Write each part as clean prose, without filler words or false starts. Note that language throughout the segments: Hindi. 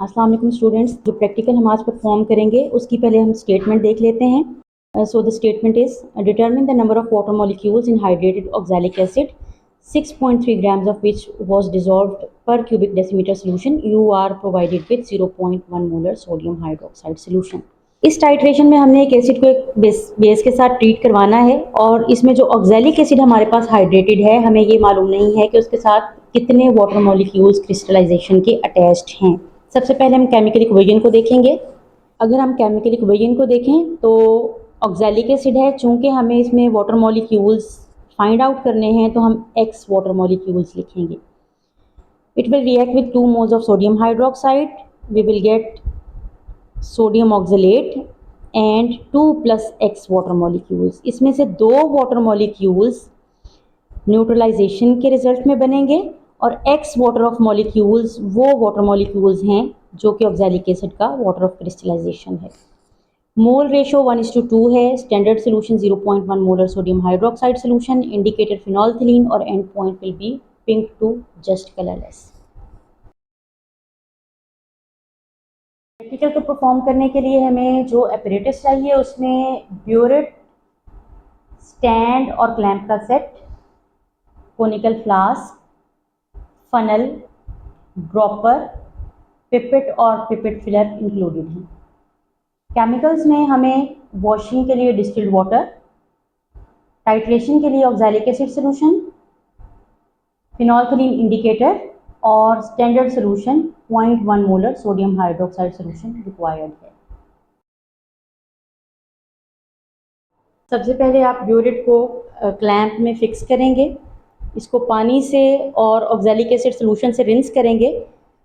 अस्सलाम वालेकुम स्टूडेंट्स। जो प्रैक्टिकल हम आज परफॉर्म करेंगे उसकी पहले हम स्टेटमेंट देख लेते हैं। So the statement is determine the number of water molecules in hydrated oxalic acid 6.3 grams of which was dissolved per cubic decimeter solution. You are provided with 0.1 molar sodium hydroxide solution. इस टाइट्रेशन में हमने एक एसिड को एक बेस के साथ ट्रीट करवाना है और इसमें जो ऑक्सैलिक एसिड हमारे पास हाइड्रेटेड है, हमें ये मालूम नहीं है कि उसके साथ कितने वाटर मॉलिक्यूल्स क्रिस्टलाइजेशन के अटैच्ड हैं। सबसे पहले हम केमिकल इक्वेशन को देखेंगे। अगर हम केमिकल इक्वेशन को देखें तो ऑक्सैलिक एसिड है, चूँकि हमें इसमें वाटर मॉलिक्यूल्स फाइंड आउट करने हैं तो हम X वाटर मॉलिक्यूल्स लिखेंगे। It will react with 2 moles of sodium hydroxide. We will get sodium oxalate and 2 plus X water molecules. इसमें से 2 वाटर मॉलिक्यूल्स न्यूट्रलाइजेशन के रिजल्ट में बनेंगे और X वाटर ऑफ मॉलिक्यूल्स वो वाटर मॉलिक्यूल्स हैं जो कि ऑक्सैलिक एसिड का वाटर ऑफ क्रिस्टलाइजेशन है। मोल रेशो 1:2 है। Standard solution 0.1 molar sodium hydroxide solution. Indicator phenolphthalein और end point will be pink to just colourless. Practical को परफॉर्म करने के लिए हमें जो अपैरेटस चाहिए उसमें ब्यूरेट, स्टैंड और क्लैंप का set, conical flask, funnel, dropper, pipette और पिपेट फिलर इंक्लूडेड हैं। केमिकल्स में हमें वॉशिंग के लिए डिस्टिल्ड वाटर, टाइट्रेशन के लिए ऑक्सैलिक एसिड सोल्यूशन, फिनोल्थिलीन इंडिकेटर और standard solution 0.1 molar sodium hydroxide solution required है। सबसे पहले आप ब्यूरेट को क्लैंप में फिक्स करेंगे। इसको पानी से और ऑक्सैलिक एसिड सोल्यूशन से रिंस करेंगे।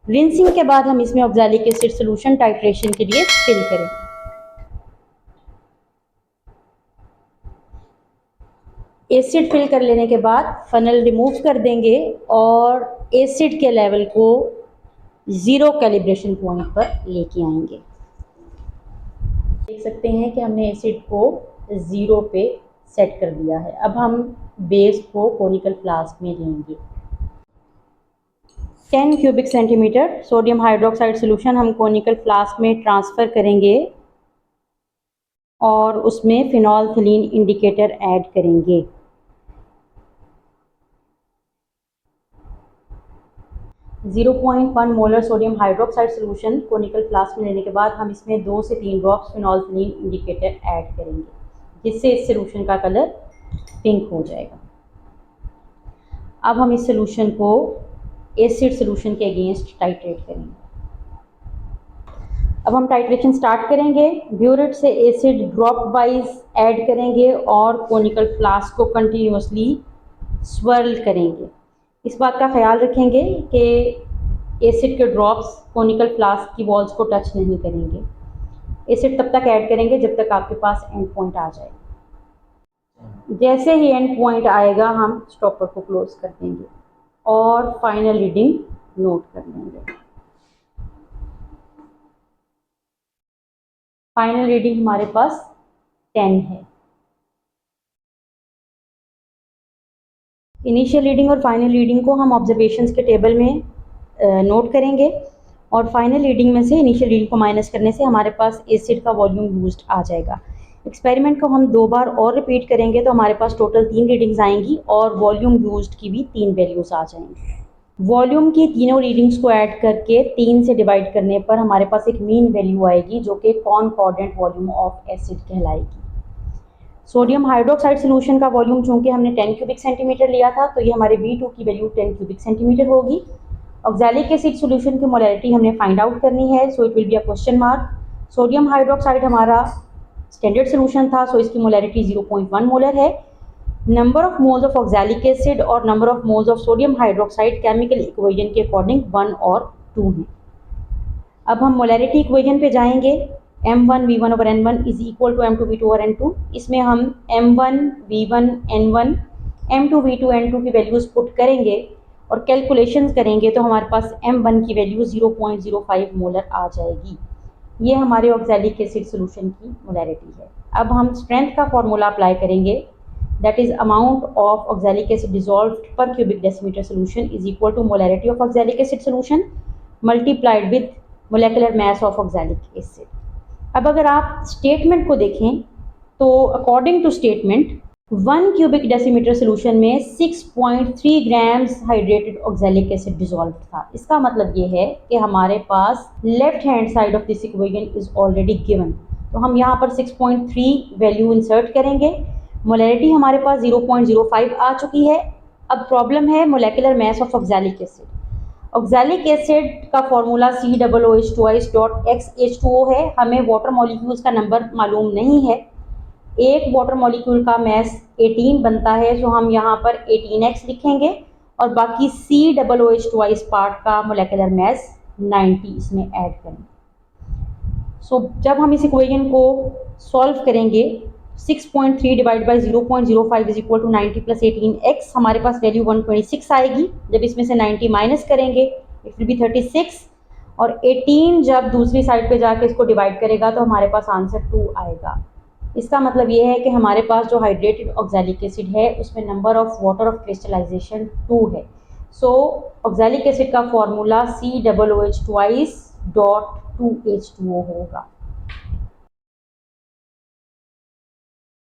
रिंसिंग के बाद हम इसमें ऑक्सैलिक एसिड सोल्यूशन टाइट्रेशन के लिए फिल करेंगे। एसिड फिल कर लेने के बाद फनल रिमूव कर देंगे और एसिड के लेवल को 0 कैलिब्रेशन पॉइंट पर लेके आएंगे। देख सकते हैं कि हमने एसिड को 0 पे सेट कर दिया है। अब हम बेस को कोनिकल फ्लास्क में लेंगे। 10 cubic centimetre sodium hydroxide solution हम कोनिकल फ्लास्क में ट्रांसफ़र करेंगे और उसमें फिनोल्थिलीन इंडिकेटर ऐड करेंगे। .1 molar sodium hydroxide solution conical flask में लेने के बाद हम इसमें 2 से 3 ड्रॉप्स फिनोल्थिलीन इंडिकेटर ऐड करेंगे, जिससे इस सोल्यूशन का कलर पिंक हो जाएगा। अब हम इस सोल्यूशन को एसिड सोल्यूशन के अगेंस्ट टाइट्रेट करेंगे। अब हम टाइट्रेशन स्टार्ट करेंगे। ब्यूरेट से एसिड ड्रॉप वाइज ऐड करेंगे और कोनिकल फ्लास्क को कंटिन्यूसली स्वर्ल करेंगे। इस बात का ख्याल रखेंगे कि एसिड के ड्रॉप्स कोनिकल फ्लास्क की वॉल्स को टच नहीं करेंगे। एसिड तब तक ऐड करेंगे जब तक आपके पास एंड पॉइंट आ जाए। जैसे ही एंड पॉइंट आएगा हम स्टॉपर को क्लोज कर देंगे और फाइनल रीडिंग नोट कर लेंगे। फाइनल रीडिंग हमारे पास 10 है। इनिशियल रीडिंग और फाइनल रीडिंग को हम ऑब्जर्वेशंस के टेबल में नोट करेंगे और फाइनल रीडिंग में से इनिशियल रीडिंग को माइनस करने से हमारे पास एसिड का वॉल्यूम यूज्ड आ जाएगा। एक्सपेरिमेंट को हम 2 बार और रिपीट करेंगे तो हमारे पास टोटल 3 रीडिंग्स आएंगी और वॉल्यूम यूज्ड की भी 3 वैल्यूज़ आ जाएंगी। वॉल्यूम की तीनों रीडिंग्स को ऐड करके 3 से डिवाइड करने पर हमारे पास एक मीन वैल्यू आएगी जो कि कॉनकॉर्डेंट वॉल्यूम ऑफ एसिड कहलाएगी। सोडियम हाइड्रोक्साइड सोल्यूशन का वॉल्यूम चूँकि हमने 10 क्यूबिक सेंटीमीटर लिया था तो ये हमारे V2 की वैल्यू 10 क्यूबिक सेंटीमीटर होगी। ऑक्सैलिक एसिड सोल्यूशन की मोलैरिटी हमने फाइंड आउट करनी है, so it will be a question mark. Sodium hydroxide हमारा स्टैंडर्ड सोल्यूशन था, सो इसकी मोलैरिटी 0.1 मोलर है। Number of moles of oxalic acid और number of moles of sodium hydroxide chemical equation के अकॉर्डिंग 1 और 2 हैं। अब हम मोलैरिटी इक्वेशन पे जाएंगे। m1 v1 over n1 is equal to m2 v2 over n2। इसमें हम m1 v1 n1 m2 v2 n2 की वैल्यूज़ पुट करेंगे और कैलकुलेशंस करेंगे तो हमारे पास m1 की वैल्यू 0.05 मोलर आ जाएगी। ये हमारे ऑक्सैलिक एसिड सोल्यूशन की मोलैरिटी है। अब हम स्ट्रेंथ का फॉर्मूला अप्लाई करेंगे, that is amount of oxalic acid dissolved per cubic decimeter solution is equal to molarity of oxalic acid solution multiplied with molecular mass of oxalic acid. अब अगर आप स्टेटमेंट को देखें तो according to statement 1 cubic decimetre solution में 6.3 grams hydrated oxalic acid dissolve था। इसका मतलब ये है कि हमारे पास left hand side of this equation is already given, तो हम यहाँ पर 6.3 वैल्यू इंसर्ट करेंगे। मोलैरिटी हमारे पास 0.05 आ चुकी है। अब प्रॉब्लम है molecular mass of oxalic acid. Oxalic acid का फॉर्मूला COOH2XH2O है। हमें वाटर मॉलिक्यूल्स का नंबर मालूम नहीं है। एक वाटर मॉलिक्यूल का मास 18 बनता है, जो हम यहाँ पर 18x लिखेंगे और बाकी COOH पार्ट का मोलेकुलर मास 90 इसमें ऐड करेंगे। जब हम इस इक्वेशन को सॉल्व करेंगे 6.3 divide by 0.05 is equal to 90 plus 18x, हमारे पास वैल्यू 126 आएगी। जब इसमें से 90 माइनस करेंगे इट विल बी 36 और 18 जब दूसरी साइड पे जाके इसको डिवाइड करेगा तो हमारे पास आंसर 2 आएगा। इसका मतलब ये है कि हमारे पास जो हाइड्रेटेड ऑक्सैलिक एसिड है उसमें number of water of crystallization 2 है। ऑक्सैलिक एसिड का फॉर्मूला COOH2.2H2O होगा।